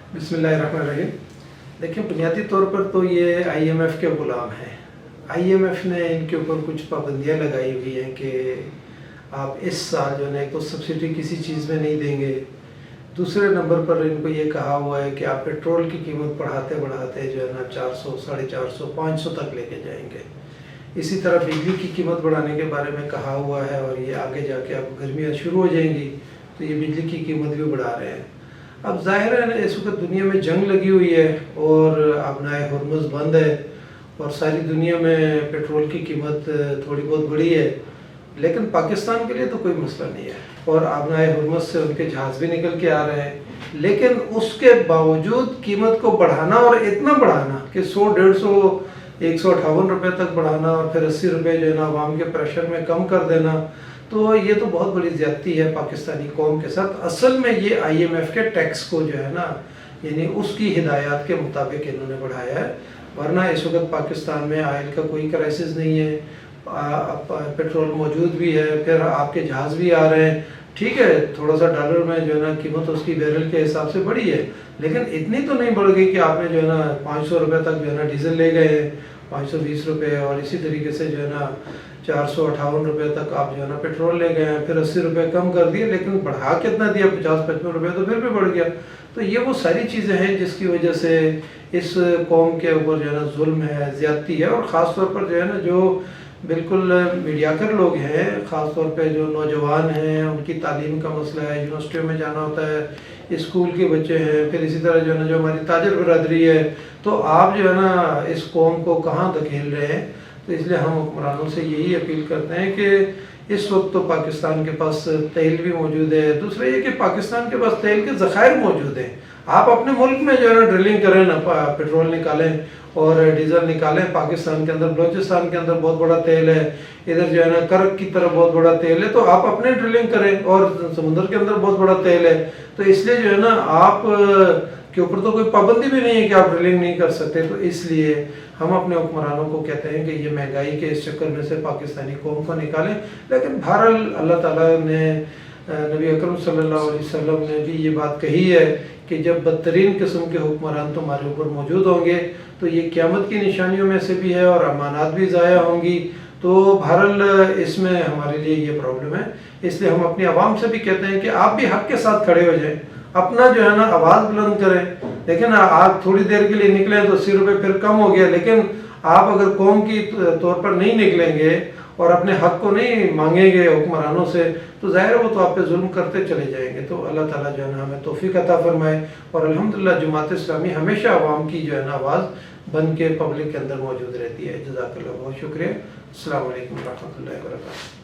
बिस्मिल्लाहिर्रहमानिर्रहीम। देखिए, बुनियादी तौर पर तो ये आईएमएफ के गुलाम हैं। आईएमएफ ने इनके ऊपर कुछ पाबंदियां लगाई हुई हैं कि आप इस साल जो है ना, एक तो सब्सिडी किसी चीज़ में नहीं देंगे। दूसरे नंबर पर इनको ये कहा हुआ है कि आप पेट्रोल की कीमत बढ़ाते बढ़ाते जो है ना 400, 450, 500 तक लेके जाएंगे। इसी तरह बिजली की कीमत बढ़ाने के बारे में कहा हुआ है, और ये आगे जाके अब गर्मियाँ शुरू हो जाएंगी तो ये बिजली की कीमत भी बढ़ा रहे हैं। अब जाहिर है इस वक्त दुनिया में जंग लगी हुई है और अपनाए हुर्मुज़ बंद है और सारी दुनिया में पेट्रोल की कीमत थोड़ी बहुत बढ़ी है, लेकिन पाकिस्तान के लिए तो कोई मसला नहीं है और अपनाए हुर्मुज़ से उनके जहाज़ भी निकल के आ रहे हैं। लेकिन उसके बावजूद कीमत को बढ़ाना, और इतना बढ़ाना कि 100, 150, 158 रुपये तक बढ़ाना और फिर 80 रुपये जो है ना अवाम के प्रेशर में कम कर देना, तो ये तो बहुत बड़ी ज़्यादती है पाकिस्तानी कौम के साथ। असल में ये आईएमएफ के टैक्स को जो है ना, यानी उसकी हिदायत के मुताबिक इन्होंने बढ़ाया है, वरना इस वक्त पाकिस्तान में ऑयल का कोई क्राइसिस नहीं है। पेट्रोल मौजूद भी है, फिर आपके जहाज़ भी आ रहे हैं। ठीक है, थोड़ा सा डॉलर में जो है ना कीमत उसकी बैरल के हिसाब से बढ़ी है, लेकिन इतनी तो नहीं बढ़ गई कि आपने जो है ना 500 रुपये तक जो है ना डीजल ले गए हैं, 520 रुपये, और इसी तरीके से जो है ना 458 रुपये तक आप जो है ना पेट्रोल ले गए हैं, फिर 80 रुपये कम कर दिए, लेकिन बढ़ा कितना दिया, 50-55 रुपये, तो फिर भी बढ़ गया। तो ये वो सारी चीज़ें हैं जिसकी वजह से इस कौम के ऊपर जो है ना जुल्म है, ज़्यादती है, और ख़ास तौर पर जो है ना जो बिल्कुल मीडियाकर लोग हैं, ख़ास तौर पे जो नौजवान हैं, उनकी तालीम का मसला है, यूनिवर्सिटियों में जाना होता है, स्कूल के बच्चे हैं, फिर इसी तरह जो है ना जो हमारी ताजर बरादरी है, तो आप जो है ना इस कौम को कहाँ धकेल रहे हैं। तो इसलिए हम हुक्मरानों से यही अपील करते हैं कि इस वक्त तो पाकिस्तान के पास तेल भी मौजूद है, दूसरा ये कि पाकिस्तान के पास तेल के ज़खायर मौजूद हैं। आप अपने मुल्क में जो है ना ड्रिलिंग करें ना, पेट्रोल निकालें और डीजल निकालें। पाकिस्तान के अंदर, बलूचिस्तान के अंदर बहुत बड़ा तेल है, इधर जो है ना करक की तरफ बहुत बड़ा तेल है, तो आप अपने ड्रिलिंग करें, और समुद्र के अंदर बहुत बड़ा तेल है। तो इसलिए जो है ना आप के ऊपर तो कोई पाबंदी भी नहीं है कि आप ड्रिलिंग नहीं कर सकते। तो इसलिए हम अपने हुक्मरानों को कहते हैं कि ये महंगाई के इस चक्कर में से पाकिस्तानी कौम को निकालें। लेकिन बहरहाल अल्लाह ताला ने, नबी अकरम सल्लल्लाहु अलैहि वसल्लम ने भी ये बात कही है कि जब बदतरीन किस्म के हुक्मरान तुम्हारे ऊपर मौजूद होंगे तो ये क़यामत की निशानियों में से भी है और अमानत भी ज़ाया होंगी। तो बहरहाल इसमें हमारे लिए ये प्रॉब्लम है। इसलिए हम अपनी आवाम से भी कहते हैं कि आप भी हक़ के साथ खड़े हो जाएं, अपना जो है ना आवाज़ बुलंद करें। देखिए ना, आप थोड़ी देर के लिए निकलें तो 80 रुपये फिर कम हो गया, लेकिन आप अगर कौम की तौर पर नहीं निकलेंगे और अपने हक़ को नहीं मांगेंगे हुक्मरानों से, तो ज़ाहिर है वो तो आप पे जुल्म करते चले जाएंगे। तो अल्लाह ताला जो है ना हमें तौफीक अता फरमाए, और अल्हम्दुलिल्लाह जमात इस्लामी हमेशा अवाम की जो है ना आवाज़ बन के पब्लिक के अंदर मौजूद रहती है। जज़ाकल्लाह, बहुत शुक्रिया। अस्सलाम वालेकुम रहमतुल्लाहि व बरकातहू।